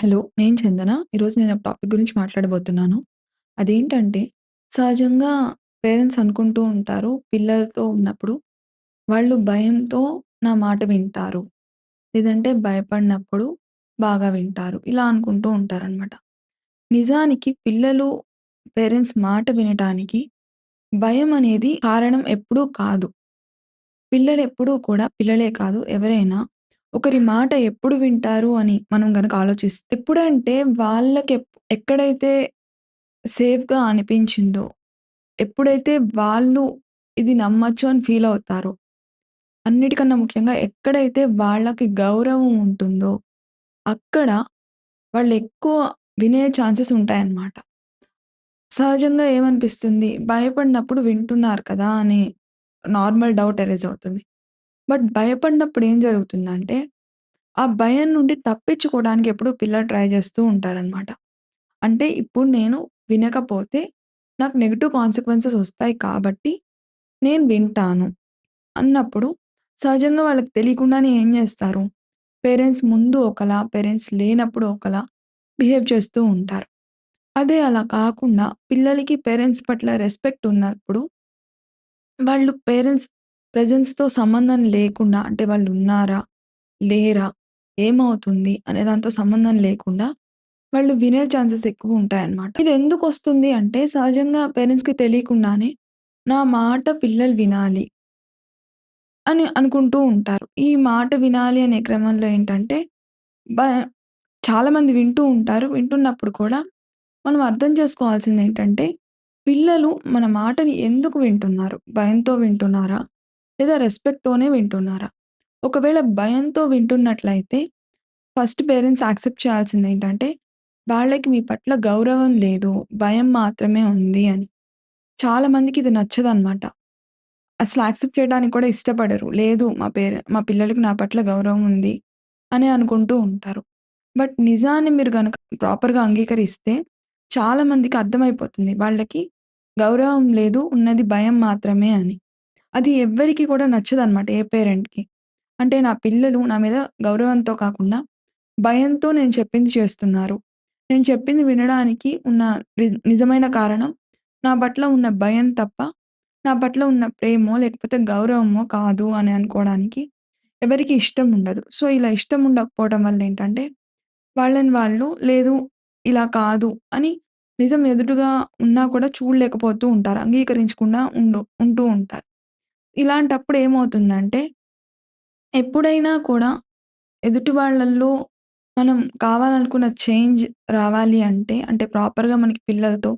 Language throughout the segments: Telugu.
హలో. నేను చందన. ఈరోజు నేను ఒక టాపిక్ గురించి మాట్లాడబోతున్నాను. అదేంటంటే, సహజంగా పేరెంట్స్ అనుకుంటూ ఉంటారు, పిల్లలతో ఉన్నప్పుడు వాళ్ళు భయంతో నా మాట వింటారు. లేదంటే భయపడినప్పుడు బాగా వింటారు. ఇలా అనుకుంటూ ఉంటారనమాట. నిజానికి పిల్లలు పేరెంట్స్ మాట వినటానికి భయం అనేది కారణం ఎప్పుడూ కాదు. పిల్లలెప్పుడూ కూడా పిల్లలే కాదు ఎవరైనా ఒకరి మాట ఎప్పుడు వింటారు అని మనం గనక ఆలోచిస్తే ఎప్పుడంటే వాళ్ళకి ఎక్కడైతే సేఫ్‌గా అనిపించిందో, ఎప్పుడైతే వాళ్ళు ఇది నమ్మొచ్చు అని ఫీల్ అవుతారో, అన్నిటికన్నా ముఖ్యంగా ఎక్కడైతే వాళ్ళకి గౌరవం ఉంటుందో, అక్కడ వాళ్ళెక్కువ వినే ఛాన్సెస్ ఉంటాయన్నమాట. సహజంగా ఏమనిపిస్తుంది, భయపడినప్పుడు వింటున్నారు కదా! అని నార్మల్ డౌట్ అరైజ్ అవుతుంది. బట్ భయపడినప్పుడు ఏం జరుగుతుందంటే, ఆ భయం నుండి తప్పించుకోవడానికి ఎప్పుడూ పిల్లలు ట్రై చేస్తూ ఉంటారనమాట. అంటే ఇప్పుడు నేను వినకపోతే నాకు నెగెటివ్ కాన్సిక్వెన్సెస్ ఒస్తాయి కాబట్టి నేను వింటాను అన్నప్పుడు సహజంగా వాళ్ళకి తెలియకుండానే ఏం జేస్తారు, పేరెంట్స్ ముందు ఒకలా, పేరెంట్స్ లేనప్పుడు ఒకలా బిహేవ్ చేస్తూ ఉంటారు. అదే అలా కాకుండా పిల్లలకి పేరెంట్స్ పట్ల రెస్పెక్ట్ ఉన్నప్పుడు వాళ్ళు పేరెంట్స్ ప్రెజెన్స్‌తో సంబంధం లేకుండా అంటే వాళ్ళున్నారా? లేరా? ఏమవుతుంది? అనే దాంతో సంబంధం లేకుండా వాళ్ళు వినే ఛాన్సెస్ ఎక్కువుంటాయన్నమాట. ఇదెందుకొస్తుంది అంటే సహజంగా పేరెంట్స్‌కి తెలియకుండానే నా మాట పిల్లలు వినాలి అని అనుకుంటూ ఉంటారు. ఈ మాట వినాలి అనే క్రమంలో ఏంటంటే బ చాలామంది వింటూ ఉంటారు. వింటున్నప్పుడు కూడా మనం అర్థం చేసుకోవాల్సిందేంటంటే పిల్లలు మన మాటని ఎందుకు వింటున్నారు? భయంతో వింటున్నారా? లేదా రెస్పెక్ట్‌తోనే వింటున్నారా? ఒకవేళ భయంతో వింటున్నట్లయితే ఫస్ట్ పేరెంట్స్ యాక్సెప్ట్ చేయాల్సిందేంటంటే, వాళ్ళకి మీ పట్ల గౌరవం లేదు, భయం మాత్రమే ఉంది అని. చాలా మందికి ఇది నచ్చదనమాట. అసలు యాక్సెప్ట్ చేయడానికి కూడా ఇష్టపడరు. లేదు మా పిల్లలకి నా పట్ల గౌరవం ఉంది అని అనుకుంటూ ఉంటారు. బట్ నిజాన్ని మీరు గనక ప్రాపర్‌గా అంగీకరిస్తే చాలా మందికి అర్థమైపోతుంది. వాళ్ళకి గౌరవం లేదు, ఉన్నది భయం మాత్రమే అని. అది ఎవ్వరికీ కూడా నచ్చదనమాట ఏ పేరెంట్‌కి. అంటే నా పిల్లలు నా మీద గౌరవంతో కాకుండా భయంతో నేను చెప్పింది చేస్తున్నారు. నేను చెప్పింది వినడానికి ఉన్న నిజమైన కారణం నా పట్ల ఉన్న భయం తప్ప, నా పట్ల ఉన్న ప్రేమో లేకపోతే గౌరవమో కాదు అని అనుకోవడానికి ఎవరికీ ఇష్టం ఉండదు. సో, ఇలా ఇష్టం ఉండకపోవడం వల్ల ఏంటంటే, వాళ్ళని వాళ్ళు లేదు ఇలా కాదు అని నిజం ఎదురుగా ఉన్నా కూడా చూడలేకపోతూ ఉంటారు. అంగీకరించకుండా ఉంటూ ఉంటారు. ఇలాంటప్పుడు ఏమవుతుందంటే, ఎప్పుడైనా కూడా ఎదుటి వాళ్ళల్లో మనం కావాలనుకున్న చేంజ్ రావాలి అంటే, అంటే ప్రాపర్‌గా మనకి పిల్లలతో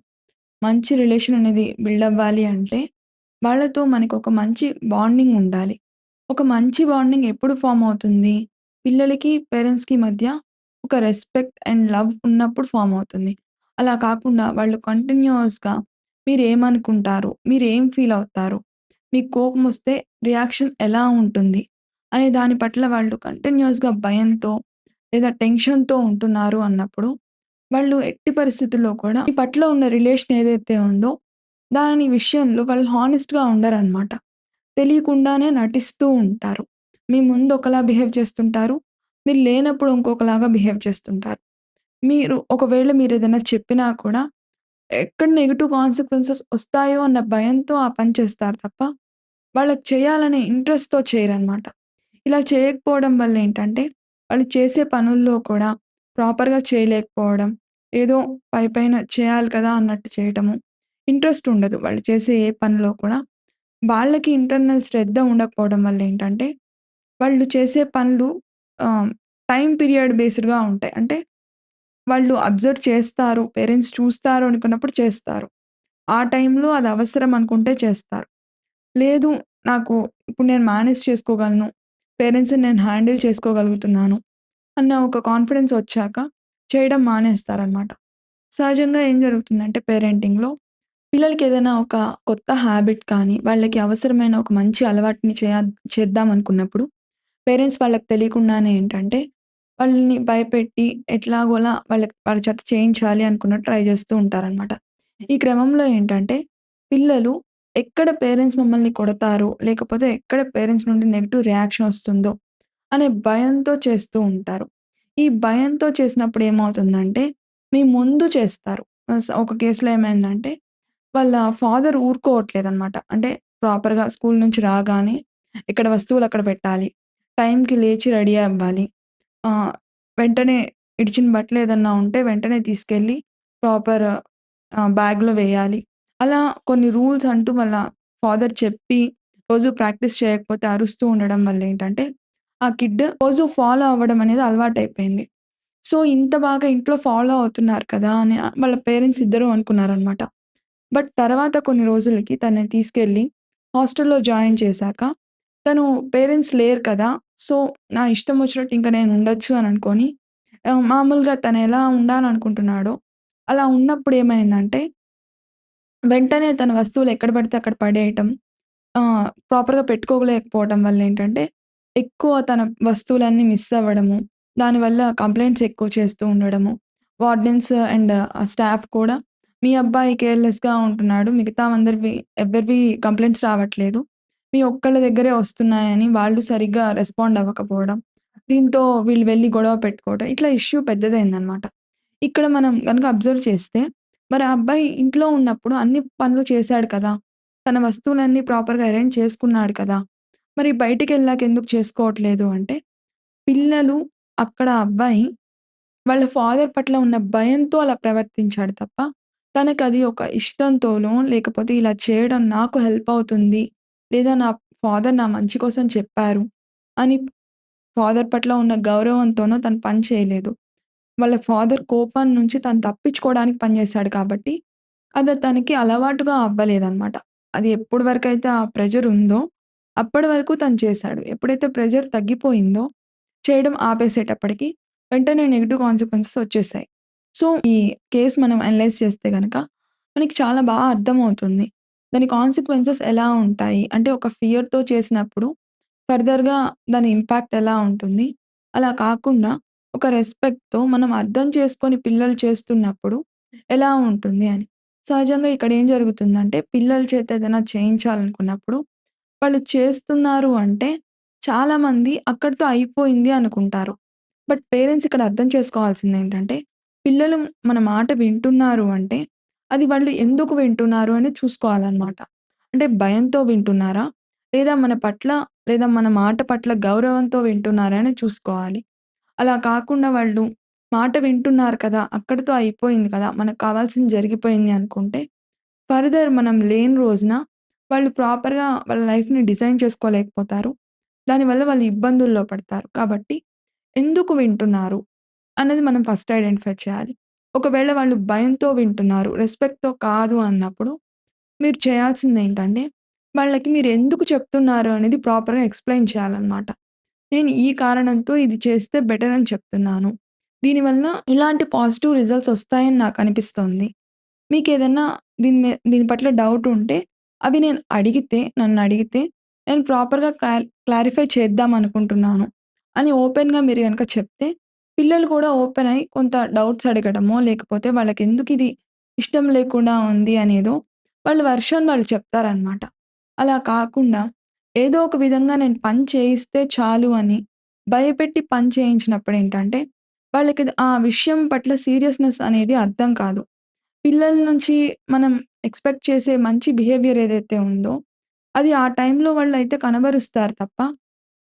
మంచి రిలేషన్ అనేది బిల్డ్ అవ్వాలి అంటే, వాళ్ళతో మనకొక మంచి బాండింగ్ ఉండాలి. ఒక మంచి బాండింగ్ ఎప్పుడు ఫార్మ్ అవుతుంది? పిల్లలకి, పేరెంట్స్‌కి మధ్య ఒక రెస్పెక్ట్ అండ్ లవ్ ఉన్నప్పుడు ఫార్మ్ అవుతుంది. అలా కాకుండా వాళ్ళు కంటిన్యూయస్‌గా మీరేమనుకుంటారు? మీరేం ఫీల్ అవుతారు? మీకు కోపమొస్తే రియాక్షన్ ఎలా ఉంటుంది? అనే దాని పట్ల వాళ్ళు కంటిన్యూయస్‌గా భయంతో లేదా టెన్షన్‌తో ఉంటున్నారు అన్నప్పుడు, వాళ్ళు ఎట్టి పరిస్థితుల్లో కూడా మీ పట్ల ఉన్న రిలేషన్ ఏదైతే ఉందో, దాని విషయంలో వాళ్ళు హానెస్ట్‌గా ఉండరనమాట. తెలియకుండానే నటిస్తూ ఉంటారు. మీ ముందు ఒకలా బిహేవ్ చేస్తుంటారు. మీరు లేనప్పుడు ఇంకొకలాగా బిహేవ్ చేస్తుంటారు. ఒకవేళ మీరేదైనా చెప్పినా కూడా ఎక్కడ నెగెటివ్ కాన్సిక్వెన్సెస్ ఒస్తాయో అన్న భయంతో ఆ పని చేస్తారు తప్ప, వాళ్ళకి చేయాలనే ఇంట్రెస్ట్‌తో చేయరనమాట. ఇలా చేయకపోవడం వల్లేంటంటే, వాళ్ళు చేసే పనుల్లో కూడా ప్రాపర్‌గా చేయలేకపోవడం, ఏదో పైపైన చేయాలి కదా అన్నట్టు చేయటము, ఇంట్రెస్ట్ ఉండదు. వాళ్ళు చేసే ఏ పనిలో కూడా వాళ్ళకి ఇంటర్నల్ శ్రద్ధ ఉండకపోవడం వల్లేంటంటే, వాళ్ళు చేసే పనులు ఆహ్, టైమ్ పీరియడ్ బేస్డ్‌గా ఉంటాయి. అంటే వాళ్ళు అబ్జర్వ్ చేస్తారు, పేరెంట్స్ చూస్తారు అనుకున్నప్పుడు చేస్తారు. ఆ టైంలో అది అవసరం అనుకుంటే చేస్తారు. లేదు నాకు ఇప్పుడు నేను మేనేజ్ చేసుకోగలను. పేరెంట్స్‌ని నేను హ్యాండిల్ చేసుకోగలుగుతున్నాను అన్న ఒక కాన్ఫిడెన్స్ ఒచ్చాక చేయడం మానేస్తారనమాట. సహజంగా ఏం జరుగుతుందంటే పేరెంటింగ్‌లో పిల్లలకేదైనా ఒక కొత్త హ్యాబిట్ కానీ, వాళ్ళకి అవసరమైన ఒక మంచి అలవాటుని చేద్దామనుకున్నప్పుడు పేరెంట్స్ వాళ్ళకి తెలియకుండానే ఏంటంటే, వాళ్ళని భయపెట్టి ఎట్లాగోలా వాళ్ళ చేత చేయించాలి అనుకున్నట్టు ట్రై చేస్తూ ఉంటారనమాట. ఈ క్రమంలో ఏంటంటే, పిల్లలు ఎక్కడ పేరెంట్స్ మమ్మల్ని కొడతారో, లేకపోతే ఎక్కడ పేరెంట్స్ నుండి నెగెటివ్ రియాక్షన్ ఒస్తుందో అనే భయంతో చేస్తూ ఉంటారు. ఈ భయంతో చేసినప్పుడు ఏమవుతుందంటే, మీ ముందు చేస్తారు. ఒక కేస్‌లో ఏమైందంటే, వాళ్ళ ఫాదర్ ఊరుకోవట్లేదనమాట. అంటే ప్రాపర్‌గా స్కూలు నుంచి రాగానే ఇక్కడ వస్తువులు అక్కడ పెట్టాలి. టైంకి లేచి రెడీ అవ్వాలి. వెంటనే ఇడిచిన బట్టలు ఏదన్నా ఉంటే వెంటనే తీసుకెళ్ళి ప్రాపర్ బ్యాగ్‌లో వేయాలి. అలా కొన్ని రూల్స్ అంటూ వాళ్ళ ఫాదర్ చెప్పి, రోజు ప్రాక్టీస్ చేయకపోతే అరుస్తూ ఉండడం వల్లేంటంటే, ఆ కిడ్ రోజు ఫాలో అవ్వడం అనేది అలవాటయిపోయింది. సో, ఇంత బాగా ఇంట్లో ఫాలో అవుతున్నారు కదా! అని వాళ్ళ పేరెంట్స్ ఇద్దరూ అనుకున్నారనమాట. బట్ తర్వాత కొన్ని రోజులకి తనని తీసుకెళ్ళి హాస్టల్‌లో జాయిన్ చేశాక, తను పేరెంట్స్ లేరు కదా! సో, నా ఇష్టం వచ్చినట్టు ఇంక నేను ఉండొచ్చు అని అనుకోని మామూలుగా తనెలా ఉండాలనుకుంటున్నాడో, అలా ఉన్నప్పుడు ఏమైందంటే, వెంటనే తన వస్తువులు ఎక్కడ పడితే అక్కడ పడేయటం. ప్రాపర్‌గా పెట్టుకోలేకపోవడం వల్లేంటంటే, ఎక్కువ తన వస్తువులన్నీ మిస్ అవ్వడము. దానివల్ల కంప్లెయింట్స్ ఎక్కువ చేస్తూ ఉండడము. వార్డెన్స్ అండ్ స్టాఫ్ కూడా మీ అబ్బాయి కేర్‌లెస్‌గా ఉంటున్నాడు. మిగతా అందరివి ఎవరివి కంప్లెయింట్స్ రావట్లేదు. మీ ఒక్కళ్ళ దగ్గరే వస్తున్నాయని వాళ్ళు సరిగ్గా రెస్పాండ్ అవ్వకపోవడం. దీంతో వీళ్ళు వెళ్లి గొడవ పెట్టుకోవడం. ఇట్లా ఇష్యూ పెద్దదయిందనమాట. ఇక్కడ మనం గనుక అబ్జర్వ్ చేస్తే, మరి ఆ అబ్బాయి ఇంట్లో ఉన్నప్పుడు అన్ని పనులు చేశాడు కదా! తన వస్తువులన్నీ ప్రాపర్‌గా అరేంజ్ చేసుకున్నాడు కదా! మరి బయటికెళ్ళాక ఎందుకు చేసుకోవట్లేదు అంటే, పిల్లలు అక్కడ అబ్బాయి వాళ్ళ ఫాదర్ పట్ల ఉన్న భయంతో అలా ప్రవర్తించాడు తప్ప, తనకది ఒక ఇష్టంతోనో, లేకపోతే ఇలా చేయడం నాకు హెల్ప్ అవుతుంది, లేదా నా ఫాదర్ నా మంచి కోసం చెప్పారు అని ఫాదర్ పట్ల ఉన్న గౌరవంతోనో తను పని చేయలేదు. వాళ్ళ ఫాదర్ కోపం నుంచి తను తప్పించుకోవడానికి పనిచేశాడు కాబట్టి, అది తనకి అలవాటుగా అవ్వలేదనమాట. అది ఎప్పటి వరకైతే ఆ ప్రెషర్ ఉందో, అప్పటి వరకు తను చేశాడు. ఎప్పుడైతే ప్రెషర్ తగ్గిపోయిందో, చేయడం ఆపేసేటప్పటికి వెంటనే నెగెటివ్ కాన్సిక్వెన్సెస్ వచ్చేసాయి. సో, ఈ కేస్ మనం అనలైజ్ చేస్తే గనక, మనకి చాలా అర్థమవుతుంది. దాని కాన్సిక్వెన్సెస్ ఎలా ఉంటాయి? అంటే ఒక ఫియర్‌తో చేసినప్పుడు ఫర్దర్‌గా దాని ఇంపాక్ట్ ఎలా ఉంటుంది? అలా కాకుండా ఒక రెస్పెక్ట్‌తో మనం అర్థం చేసుకొని పిల్లలు చేస్తున్నప్పుడు ఎలా ఉంటుంది అని. సహజంగా ఇక్కడ ఏం జరుగుతుందంటే పిల్లల చేత ఏదైనా చేయించాలనుకున్నప్పుడు వాళ్ళు చేస్తున్నారు అంటే చాలామంది అక్కడితో అయిపోయింది అనుకుంటారు. బట్ పేరెంట్స్ ఇక్కడ అర్థం చేసుకోవాల్సిందేంటంటే పిల్లలు మన మాట వింటున్నారు అంటే అది వాళ్ళు ఎందుకు వింటున్నారు అని చూసుకోవాలనమాట. అంటే భయంతో వింటున్నారా? లేదా మన పట్ల లేదా మన మాట పట్ల గౌరవంతో వింటున్నారా అని చూసుకోవాలి. అలా కాకుండా వాళ్ళు మాట వింటున్నారు కదా! అక్కడితో అయిపోయింది కదా! మనకు కావాల్సింది జరిగిపోయింది అనుకుంటే, ఫర్దర్ మనం లేని రోజున వాళ్ళు ప్రాపర్‌గా వాళ్ళ లైఫ్‌ని డిజైన్ చేసుకోలేకపోతారు. దానివల్ల వాళ్ళు ఇబ్బందుల్లో పడతారు. కాబట్టి ఎందుకు వింటున్నారు అనేది మనం ఫస్ట్ ఐడెంటిఫై చేయాలి. ఒకవేళ వాళ్ళు భయంతో వింటున్నారు, రెస్పెక్ట్‌తో కాదు అన్నప్పుడు మీరు చేయాల్సిందేంటంటే, వాళ్ళకి మీరెందుకు చెప్తున్నారు అనేది ప్రాపర్‌గా ఎక్స్‌ప్లెయిన్ చేయాలనమాట. నేను ఈ కారణంతో ఇది చేస్తే బెటర్ అని చెప్తున్నాను. దీనివల్ల ఇలాంటి పాజిటివ్ రిజల్ట్స్ వస్తాయని నాకనిపిస్తోంది. మీకేదన్నా దీని పట్ల డౌట్ ఉంటే అవి నేను అడిగితే నన్నడిగితే నేను ప్రాపర్‌గా క్లారిఫై చేద్దామనుకుంటున్నాను అని ఓపెన్‌గా మీరు గనక చెప్తే పిల్లలు కూడా ఓపెన్ అయ్యి కొంత డౌట్స్ అడగడమో, లేకపోతే వాళ్ళకెందుకిది ఇష్టం లేకుండా ఉంది అనేదో వాళ్ళ వెర్షన్ వాళ్ళు చెప్తారనమాట. అలా కాకుండా ఏదో ఒక విధంగా నేను పని చేయిస్తే చాలు అని భయపెట్టి పని చేయించినప్పుడేంటంటే వాళ్ళకి ఆ విషయం పట్ల సీరియస్‌నెస్ అనేది అర్థం కాదు. పిల్లల నుంచి మనం ఎక్స్‌పెక్ట్ చేసే మంచి బిహేవియర్ ఏదైతే ఉందో, అది ఆ టైంలో వాళ్ళైతే కనబరుస్తారు తప్ప,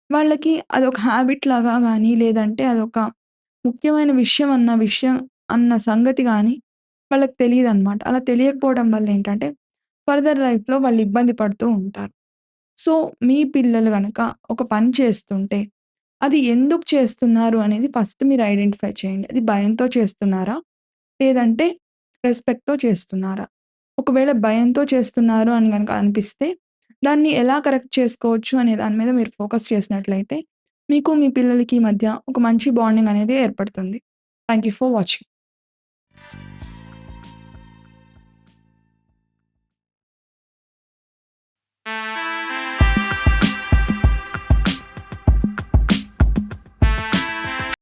వాళ్ళకి అదొక హాబిట్ లాగా గానీ, లేదంటే అదొక ముఖ్యమైన విషయం అన్న సంగతి గానీ వాళ్ళకి తెలీదనమాట. అలా తెలియకపోవడం వల్లేంటంటే, ఫర్దర్ లైఫ్‌లో వాళ్ళు ఇబ్బంది పడుతూ ఉంటారు. సో, మీ పిల్లలు గనక ఒక పని చేస్తుంటే, అది ఎందుకు చేస్తున్నారు అనేది ఫస్ట్ మీరు ఐడెంటిఫై చేయండి. అది భయంతో చేస్తున్నారా? లేదంటే రెస్పెక్ట్‌తో చేస్తున్నారా? ఒకవేళ భయంతో చేస్తున్నారు అని గనక అనిపిస్తే, దాన్ని ఎలా కరెక్ట్ చేసుకోవచ్చు అనే దాని మీద మీరు ఫోకస్ చేసినట్లయితే, మీకు మీ పిల్లలకి మధ్య ఒక మంచి బాండింగ్ అనేది ఏర్పడుతుంది. Thank you for watching.